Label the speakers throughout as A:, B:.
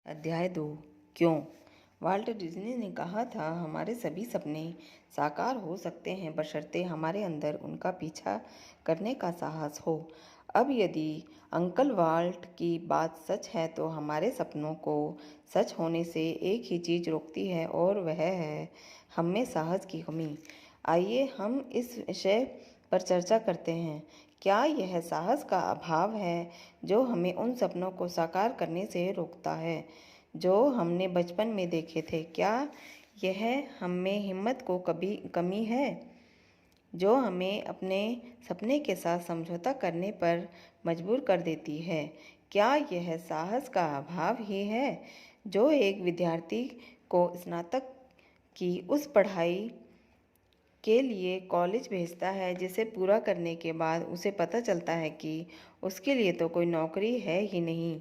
A: अध्याय 2। क्यों? Walt Disney ने कहा था, हमारे सभी सपने साकार हो सकते हैं बशर्ते हमारे अंदर उनका पीछा करने का साहस हो। अब यदि अंकल वाल्ट की बात सच है तो हमारे सपनों को सच होने से एक ही चीज़ रोकती है और वह है हम में साहस की कमी। आइए हम इस विषय पर चर्चा करते हैं। क्या यह साहस का अभाव है जो हमें उन सपनों को साकार करने से रोकता है जो हमने बचपन में देखे थे? क्या यह हम में हिम्मत को कभी कमी है जो हमें अपने सपने के साथ समझौता करने पर मजबूर कर देती है? क्या यह साहस का अभाव ही है जो एक विद्यार्थी को स्नातक की उस पढ़ाई के लिए कॉलेज भेजता है जिसे पूरा करने के बाद उसे पता चलता है कि उसके लिए तो कोई नौकरी है ही नहीं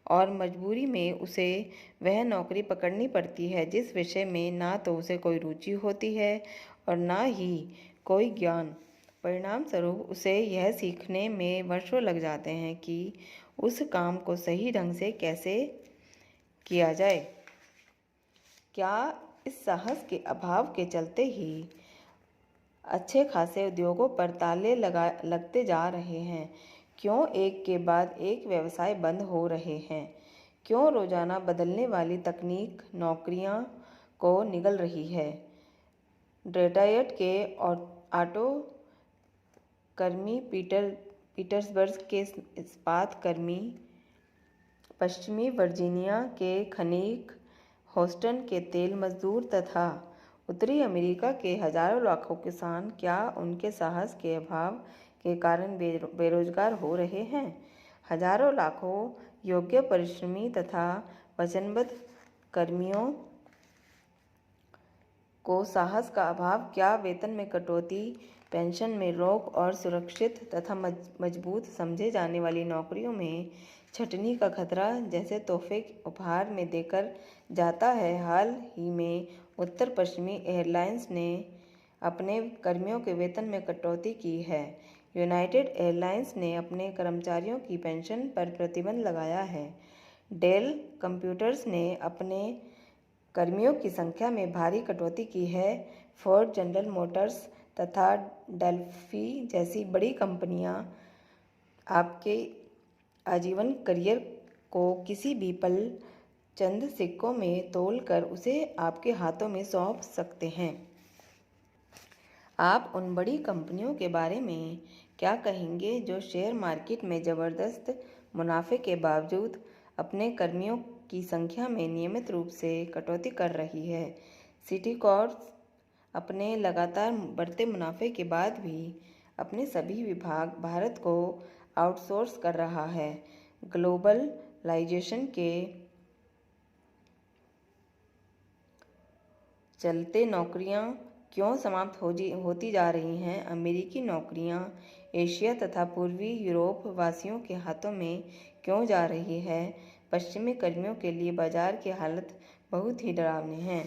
A: और मजबूरी में उसे वह नौकरी पकड़नी पड़ती है जिस विषय में ना तो उसे कोई रुचि होती है और ना ही कोई ज्ञान। परिणाम स्वरूप उसे यह सीखने में वर्षों लग जाते हैं कि उस काम को सही ढंग से कैसे किया जाए। क्या इस साहस के अभाव के चलते ही अच्छे खासे उद्योगों पर ताले लगते जा रहे हैं? क्यों एक के बाद एक व्यवसाय बंद हो रहे हैं? क्यों रोजाना बदलने वाली तकनीक नौकरियां को निगल रही है? डेट्रॉयट के ऑटो कर्मी, पीटर्सबर्ग के इस्पात कर्मी, पश्चिमी वर्जीनिया के खनिक, ह्यूस्टन के तेल मजदूर तथा उत्तरी अमेरिका के हजारों लाखों किसान क्या उनके साहस के अभाव के कारण बेरोजगार हो रहे हैं? हजारों लाखों योग्य, परिश्रमी तथा वचनबद्ध कर्मियों को साहस का अभाव क्या वेतन में कटौती, पेंशन में रोक और सुरक्षित तथा मजबूत समझे जाने वाली नौकरियों में छंटनी का खतरा जैसे तोहफे उपहार में देकर जाता है? हाल ही में उत्तर पश्चिमी एयरलाइंस ने अपने कर्मियों के वेतन में कटौती की है। यूनाइटेड एयरलाइंस ने अपने कर्मचारियों की पेंशन पर प्रतिबंध लगाया है। डेल कंप्यूटर्स ने अपने कर्मियों की संख्या में भारी कटौती की है। फोर्ड, जनरल मोटर्स तथा डेल्फी जैसी बड़ी कंपनियां आपके आजीवन करियर को किसी भी पल चंद सिक्कों में तौलकर उसे आपके हाथों में सौंप सकते हैं। आप उन बड़ी कंपनियों के बारे में क्या कहेंगे जो शेयर मार्केट में जबरदस्त मुनाफे के बावजूद अपने कर्मियों की संख्या में नियमित रूप से कटौती कर रही है? सिटी कॉर्प अपने लगातार बढ़ते मुनाफे के बाद भी अपने सभी विभाग भारत को आउटसोर्स कर रहा है। ग्लोबलाइजेशन के चलते नौकरियां क्यों समाप्त होती जा रही हैं? अमेरिकी नौकरियां एशिया तथा पूर्वी यूरोप वासियों के हाथों में क्यों जा रही है? पश्चिमी कर्मियों के लिए बाजार की हालत बहुत ही डरावनी है।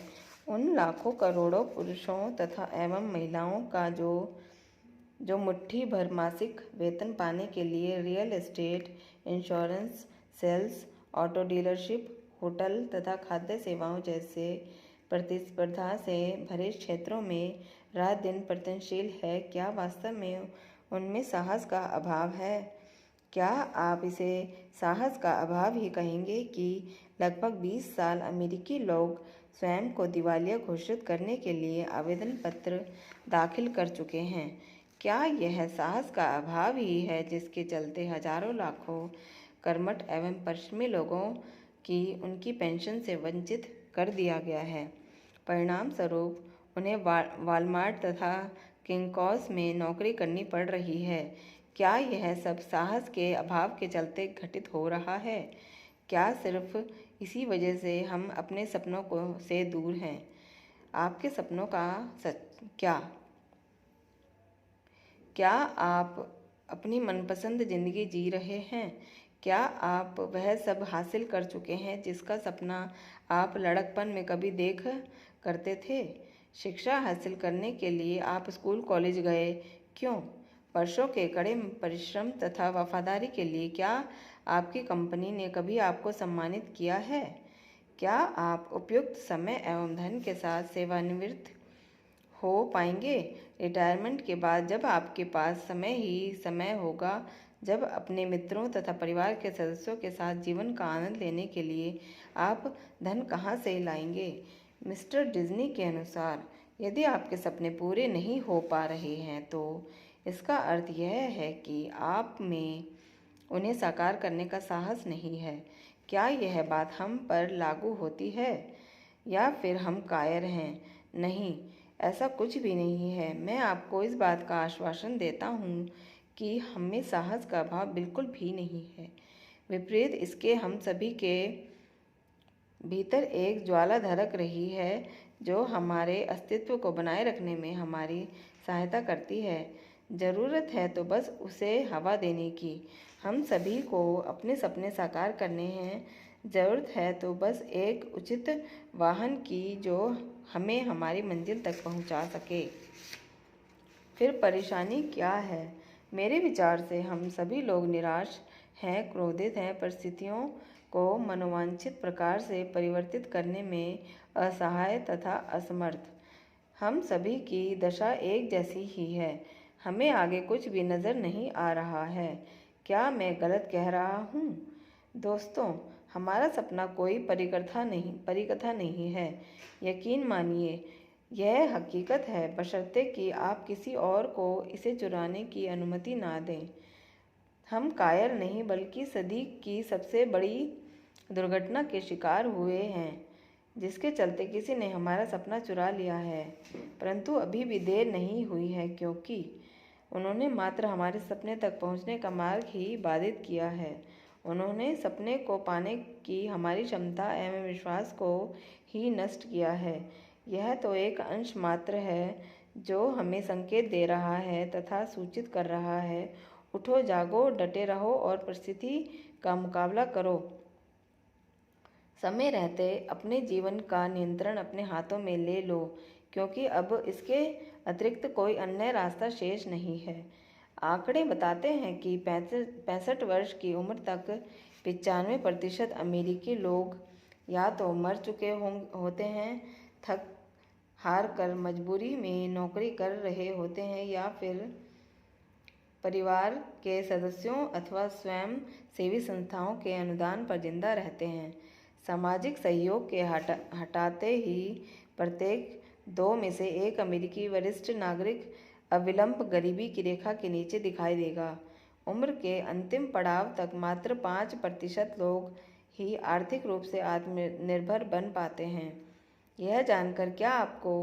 A: उन लाखों करोड़ों पुरुषों तथा एवं महिलाओं का जो मुट्ठी भर मासिक वेतन पाने के लिए real estate, insurance, sales, auto dealership, hotel तथा खाद्य सेवाओं जैसे प्रतिस्पर्धा से भरे क्षेत्रों में रात दिन प्रयत्नशील है, क्या वास्तव में उनमें साहस का अभाव है? क्या आप इसे साहस का अभाव ही कहेंगे कि लगभग 20 साल अमेरिकी लोग स्वयं को दिवालिया घोषित करने के लिए आवेदन पत्र दाखिल कर चुके हैं? क्या यह साहस का अभाव ही है जिसके चलते हजारों लाखों कर्मठ एवं पश्चिमी लोगों की उनकी पेंशन से वंचित कर दिया गया है? परिणाम स्वरूप उन्हें वालमार्ट तथा किंगकॉस में नौकरी करनी पड़ रही है। क्या यह सब साहस के अभाव के चलते घटित हो रहा है? क्या सिर्फ इसी वजह से हम अपने सपनों से दूर हैं? आपके सपनों का सच क्या आप अपनी मनपसंद जिंदगी जी रहे हैं? क्या आप वह सब हासिल कर चुके हैं जिसका सपना आप लड़कपन में कभी देख करते थे? शिक्षा हासिल करने के लिए आप स्कूल कॉलेज गए क्यों? वर्षों के कड़े परिश्रम तथा वफादारी के लिए क्या आपकी कंपनी ने कभी आपको सम्मानित किया है? क्या आप उपयुक्त समय एवं धन के साथ सेवानिवृत्त हो पाएंगे? रिटायरमेंट के बाद जब आपके पास समय ही समय होगा, जब अपने मित्रों तथा परिवार के सदस्यों के साथ जीवन का आनंद लेने के लिए आप धन कहाँ से लाएंगे? मिस्टर डिज्नी के अनुसार, यदि आपके सपने पूरे नहीं हो पा रहे हैं तो इसका अर्थ यह है कि आप में उन्हें साकार करने का साहस नहीं है। क्या यह बात हम पर लागू होती है या फिर हम कायर हैं? नहीं, ऐसा कुछ भी नहीं है। मैं आपको इस बात का आश्वासन देता हूँ कि हमें साहस का अभाव बिल्कुल भी नहीं है। विपरीत इसके हम सभी के भीतर एक ज्वाला धड़क रही है जो हमारे अस्तित्व को बनाए रखने में हमारी सहायता करती है। ज़रूरत है तो बस उसे हवा देने की। हम सभी को अपने सपने साकार करने हैं। ज़रूरत है तो बस एक उचित वाहन की जो हमें हमारी मंजिल तक पहुंचा सके। फिर परेशानी क्या है? मेरे विचार से हम सभी लोग निराश हैं, क्रोधित हैं, परिस्थितियों को मनोवांछित प्रकार से परिवर्तित करने में असहाय तथा असमर्थ। हम सभी की दशा एक जैसी ही है। हमें आगे कुछ भी नज़र नहीं आ रहा है। क्या मैं गलत कह रहा हूँ? दोस्तों, हमारा सपना कोई परिकथा नहीं है। यकीन मानिए, यह हकीकत है, बशर्ते कि आप किसी और को इसे चुराने की अनुमति ना दें। हम कायर नहीं बल्कि सदी की सबसे बड़ी दुर्घटना के शिकार हुए हैं, जिसके चलते किसी ने हमारा सपना चुरा लिया है। परंतु अभी भी देर नहीं हुई है, क्योंकि उन्होंने मात्र हमारे सपने तक पहुंचने का मार्ग ही बाधित किया है। उन्होंने सपने को पाने की हमारी क्षमता एवं विश्वास को ही नष्ट किया है। यह तो एक अंश मात्र है जो हमें संकेत दे रहा है तथा सूचित कर रहा है, उठो, जागो, डटे रहो और परिस्थिति का मुकाबला करो। समय रहते अपने जीवन का नियंत्रण अपने हाथों में ले लो, क्योंकि अब इसके अतिरिक्त कोई अन्य रास्ता शेष नहीं है। आंकड़े बताते हैं कि 65 वर्ष की उम्र तक 95% अमेरिकी लोग या तो मर चुके होते हैं, थक हार कर मजबूरी में नौकरी कर रहे होते हैं, या फिर परिवार के सदस्यों अथवा स्वयं सेवी संस्थाओं के अनुदान पर जिंदा रहते हैं। सामाजिक सहयोग के हटाते ही प्रत्येक 2 में से 1 अमेरिकी वरिष्ठ नागरिक अविलंब गरीबी की रेखा के नीचे दिखाई देगा। उम्र के अंतिम पड़ाव तक मात्र 5% लोग ही आर्थिक रूप से आत्मनिर्भर बन पाते हैं। यह जानकर क्या आपको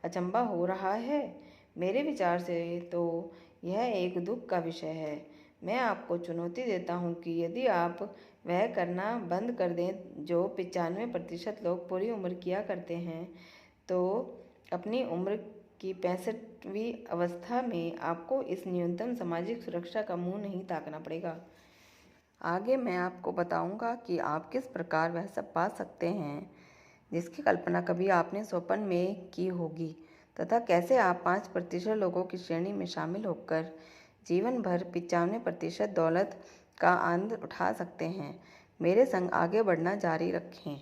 A: अचंभा हो रहा है? मेरे विचार से तो यह एक दुख का विषय है। मैं आपको चुनौती देता हूँ कि यदि आप वह करना बंद कर दें जो 95% लोग पूरी उम्र किया करते हैं, तो अपनी उम्र की 65वीं अवस्था में आपको इस न्यूनतम सामाजिक सुरक्षा का मुंह नहीं ताकना पड़ेगा। आगे मैं आपको बताऊंगा कि आप किस प्रकार वह सब पा सकते हैं जिसकी कल्पना कभी आपने स्वप्न में की होगी, तथा कैसे आप 5% लोगों की श्रेणी में शामिल होकर जीवन भर 95% दौलत का आनंद उठा सकते हैं। मेरे संग आगे बढ़ना जारी रखें।